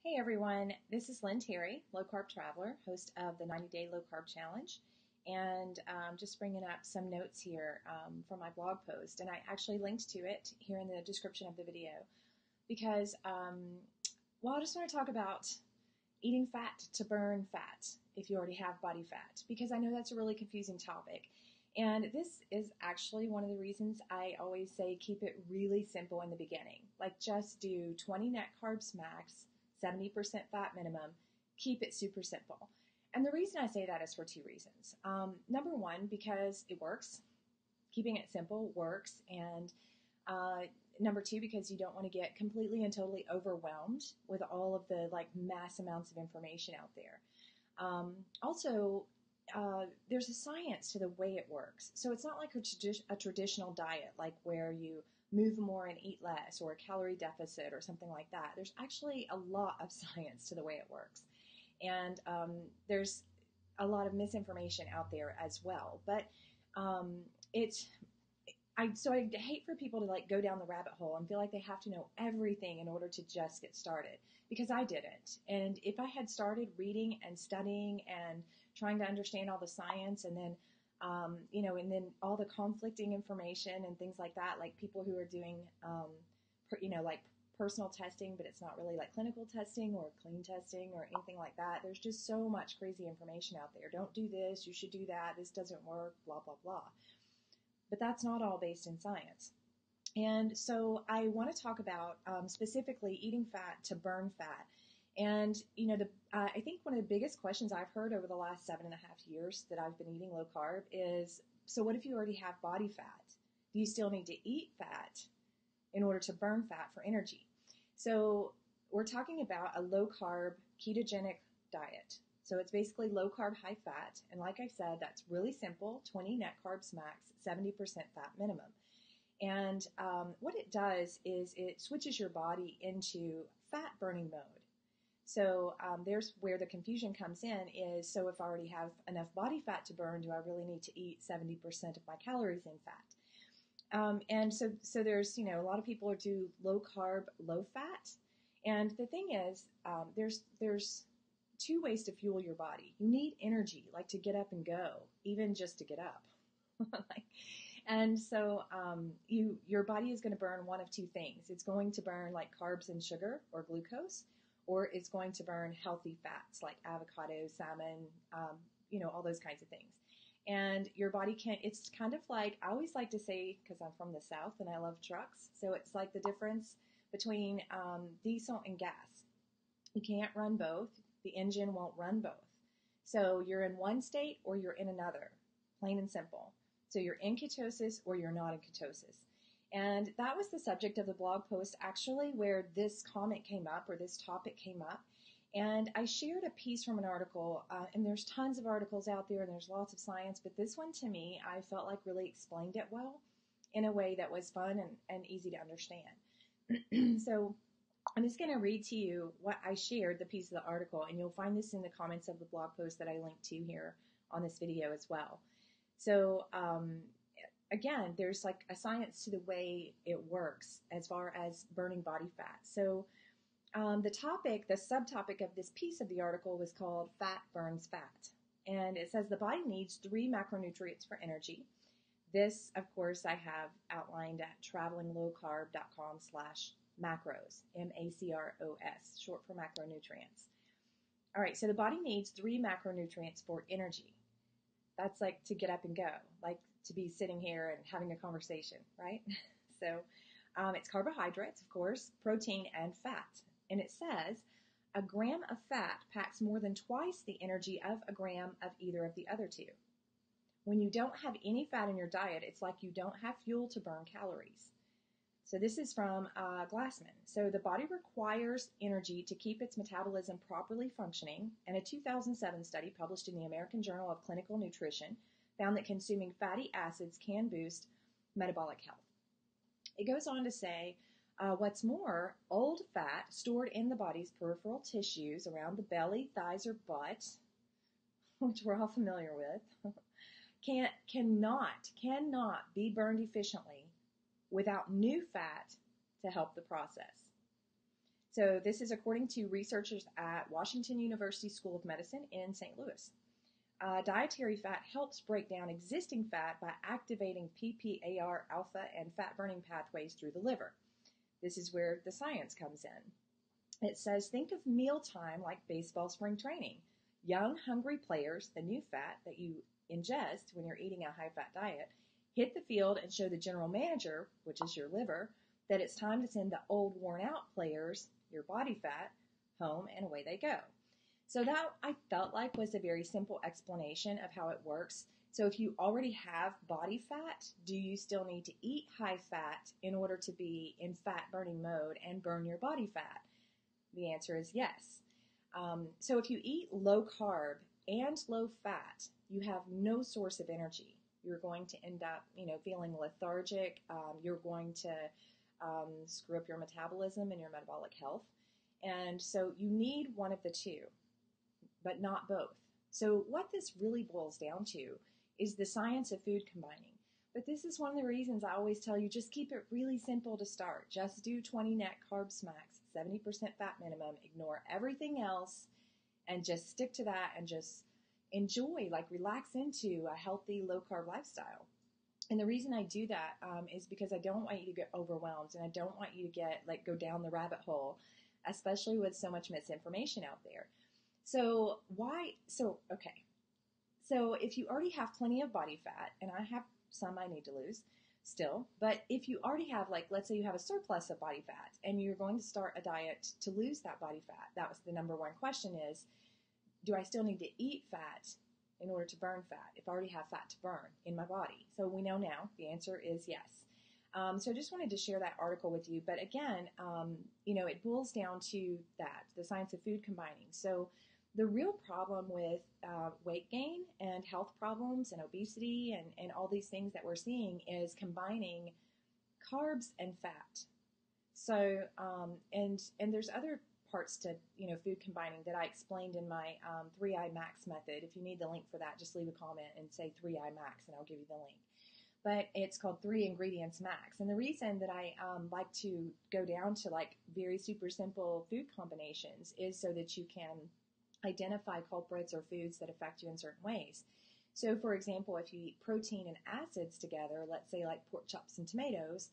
Hey everyone, this is Lynn Terry, Low Carb Traveler, host of the 90-Day Low Carb Challenge, and just bringing up some notes here from my blog post. And I actually linked to it here in the description of the video because, I just want to talk about eating fat to burn fat if you already have body fat, because I know that's a really confusing topic. And this is actually one of the reasons I always say keep it really simple in the beginning. Like just do 20 net carbs max, 70% fat minimum, keep it super simple. And the reason I say that is for two reasons. Number one, because it works. Keeping it simple works. And number two, because you don't want to get completely and totally overwhelmed with all of the mass amounts of information out there. Also, there's a science to the way it works. So it's not like a traditional diet, like where you move more and eat less, or a calorie deficit or something like that. There's actually a lot of science to the way it works. And there's a lot of misinformation out there as well. But I hate for people to go down the rabbit hole and feel like they have to know everything in order to just get started, because I didn't. And if I had started reading and studying and trying to understand all the science, and then and then all the conflicting information and things like that, like people who are doing personal testing, but it's not really like clinical testing or clean testing or anything like that. There's just so much crazy information out there. Don't do this, you should do that, this doesn't work, blah, blah, blah. But that's not all based in science. And so I want to talk about specifically eating fat to burn fat. And, I think one of the biggest questions I've heard over the last 7.5 years that I've been eating low carb is, so what if you already have body fat? Do you still need to eat fat in order to burn fat for energy? So we're talking about a low carb ketogenic diet. So it's basically low carb, high fat. And like I said, that's really simple, 20 net carbs max, 70% fat minimum. And what it does is it switches your body into fat burning mode. So there's where the confusion comes in is, so if I already have enough body fat to burn, do I really need to eat 70% of my calories in fat? And so there's, a lot of people do low carb, low fat. And the thing is, there's two ways to fuel your body. You need energy, like to get up and go, even just to get up. And so your body is going to burn one of two things. It's going to burn like carbs and sugar or glucose, or it's going to burn healthy fats like avocado, salmon, all those kinds of things. And your body it's kind of like, I always like to say, because I'm from the South and I love trucks, so it's like the difference between diesel and gas. You can't run both. The engine won't run both. So you're in one state or you're in another, plain and simple. So you're in ketosis or you're not in ketosis. And that was the subject of the blog post, actually, where this comment came up, or this topic came up. And I shared a piece from an article, and there's tons of articles out there, and there's lots of science, but this one, to me, I felt like really explained it well in a way that was fun and easy to understand. So I'm just going to read to you what I shared, the piece of the article, and you'll find this in the comments of the blog post that I linked to here on this video as well. So, again, there's like a science to the way it works as far as burning body fat. So the subtopic of this piece of the article was called Fat Burns Fat. And it says the body needs 3 macronutrients for energy. This, of course, I have outlined at travelinglowcarb.com/macros, MACROS, short for macronutrients. All right, so the body needs 3 macronutrients for energy. That's like to get up and go, like to be sitting here and having a conversation, right? So it's carbohydrates, of course, protein, and fat. And it says a gram of fat packs more than twice the energy of a gram of either of the other two. When you don't have any fat in your diet, it's like you don't have fuel to burn calories. So this is from Glassman. So the body requires energy to keep its metabolism properly functioning, and a 2007 study published in the American Journal of Clinical Nutrition found that consuming fatty acids can boost metabolic health. It goes on to say, what's more, old fat stored in the body's peripheral tissues around the belly, thighs, or butt, which we're all familiar with, cannot be burned efficiently without new fat to help the process. So this is according to researchers at Washington University School of Medicine in St. Louis. Dietary fat helps break down existing fat by activating PPAR alpha and fat burning pathways through the liver. This is where the science comes in. It says, think of mealtime like baseball spring training. Young, hungry players, the new fat that you ingest when you're eating a high-fat diet, hit the field and show the general manager, which is your liver, that it's time to send the old, worn-out players, your body fat, home, and away they go. So that, I felt like, was a very simple explanation of how it works. So if you already have body fat, do you still need to eat high fat in order to be in fat-burning mode and burn your body fat? The answer is yes. So if you eat low carb and low fat, you have no source of energy. You're going to end up, feeling lethargic. You're going to screw up your metabolism and your metabolic health. And so you need one of the two, but not both. So what this really boils down to is the science of food combining. But this is one of the reasons I always tell you, just keep it really simple to start. Just do 20 net carb smacks, 70% fat minimum, ignore everything else, and just stick to that and just enjoy, relax into a healthy low-carb lifestyle. And the reason I do that is because I don't want you to get overwhelmed, and I don't want you to go down the rabbit hole, especially with so much misinformation out there. So if you already have plenty of body fat, and I have some I need to lose still, but if you already have, let's say you have a surplus of body fat and you're going to start a diet to lose that body fat, that was the number one question is, do I still need to eat fat in order to burn fat if I already have fat to burn in my body? So we know now the answer is yes. So I just wanted to share that article with you. But again, it boils down to that, the science of food combining. So the real problem with weight gain and health problems and obesity and all these things that we're seeing is combining carbs and fat. So, and there's other parts to, food combining that I explained in my 3I Max method. If you need the link for that, just leave a comment and say 3I Max and I'll give you the link. But it's called 3 Ingredients Max. And the reason that I like to go down to very super simple food combinations is so that you can identify culprits or foods that affect you in certain ways. So for example, if you eat protein and acids together, let's say like pork chops and tomatoes,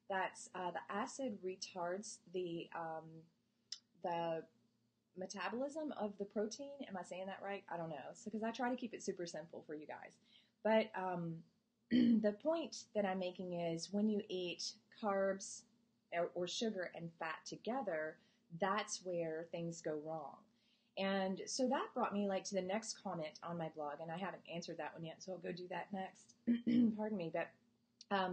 that's the acid retards the metabolism of the protein. Am I saying that right? I don't know. So because I try to keep it super simple for you guys. But the point that I'm making is when you eat carbs or sugar and fat together, that's where things go wrong. And so that brought me to the next comment on my blog, and I haven't answered that one yet, so I'll go do that next. Pardon me. But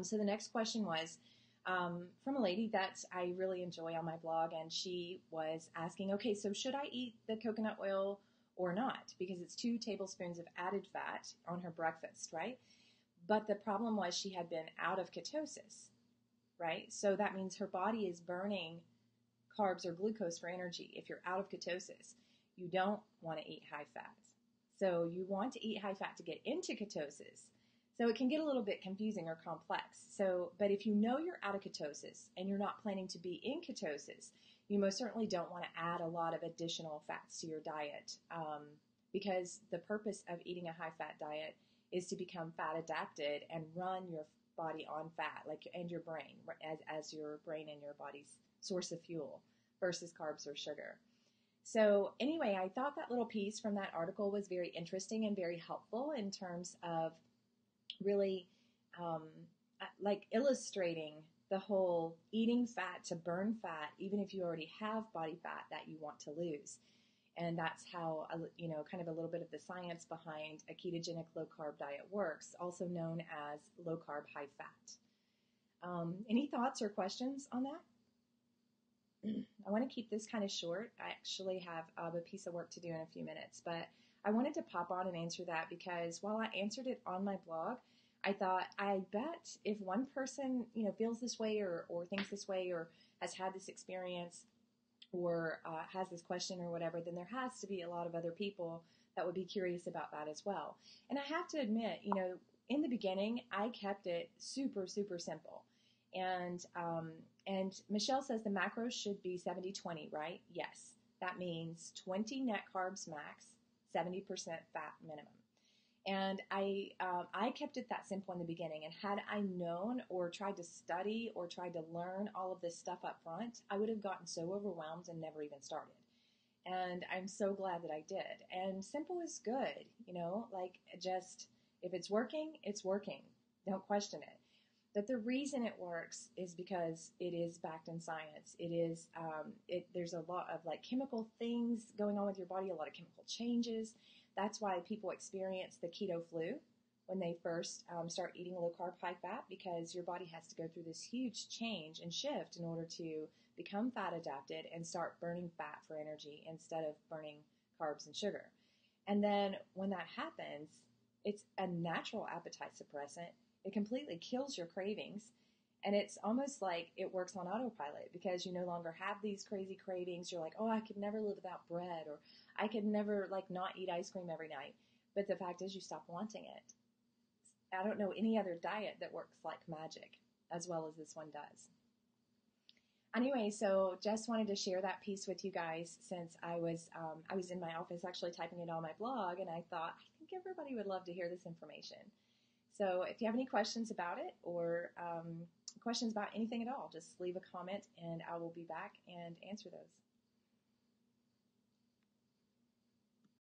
so the next question was from a lady that I really enjoy on my blog, and she was asking, okay, so should I eat the coconut oil or not? Because it's 2 tablespoons of added fat on her breakfast, right? But the problem was she had been out of ketosis, right? So that means her body is burning carbs or glucose for energy if you're out of ketosis. You don't want to eat high fat. So you want to eat high fat to get into ketosis. So it can get a little bit confusing or complex. But if you know you're out of ketosis and you're not planning to be in ketosis, you most certainly don't want to add a lot of additional fats to your diet because the purpose of eating a high fat diet is to become fat adapted and run your body on fat, and your brain as your brain and your body's source of fuel versus carbs or sugar. So anyway, I thought that little piece from that article was very interesting and very helpful in terms of really illustrating the whole eating fat to burn fat, even if you already have body fat that you want to lose. And that's how, kind of a little bit of the science behind a ketogenic low-carb diet works, also known as low-carb, high-fat. Any thoughts or questions on that? I want to keep this kind of short. I actually have a piece of work to do in a few minutes, but I wanted to pop on and answer that because while I answered it on my blog, I thought, I bet if one person, feels this way or thinks this way or has had this experience or has this question or whatever, then there has to be a lot of other people that would be curious about that as well. And I have to admit, in the beginning, I kept it super, super simple. And And Michelle says the macros should be 70-20, right? Yes. That means 20 net carbs max, 70% fat minimum. And I kept it that simple in the beginning. And had I known or tried to study or tried to learn all of this stuff up front, I would have gotten so overwhelmed and never even started. And I'm so glad that I did. And simple is good, like just if it's working, it's working. Don't question it. But the reason it works is because it is backed in science. It is, there's a lot of like chemical things going on with your body, a lot of chemical changes. That's why people experience the keto flu when they first start eating low carb, high fat, because your body has to go through this huge change and shift in order to become fat adapted and start burning fat for energy instead of burning carbs and sugar. And then when that happens, it's a natural appetite suppressant. It completely kills your cravings. And it's almost like it works on autopilot because you no longer have these crazy cravings. You're like, oh, I could never live without bread, or I could never not eat ice cream every night. But the fact is you stop wanting it. I don't know any other diet that works like magic as well as this one does. Anyway, so just wanted to share that piece with you guys since I was in my office actually typing it on my blog, and I thought, I think everybody would love to hear this information. So if you have any questions about it or questions about anything at all, just leave a comment and I will be back and answer those.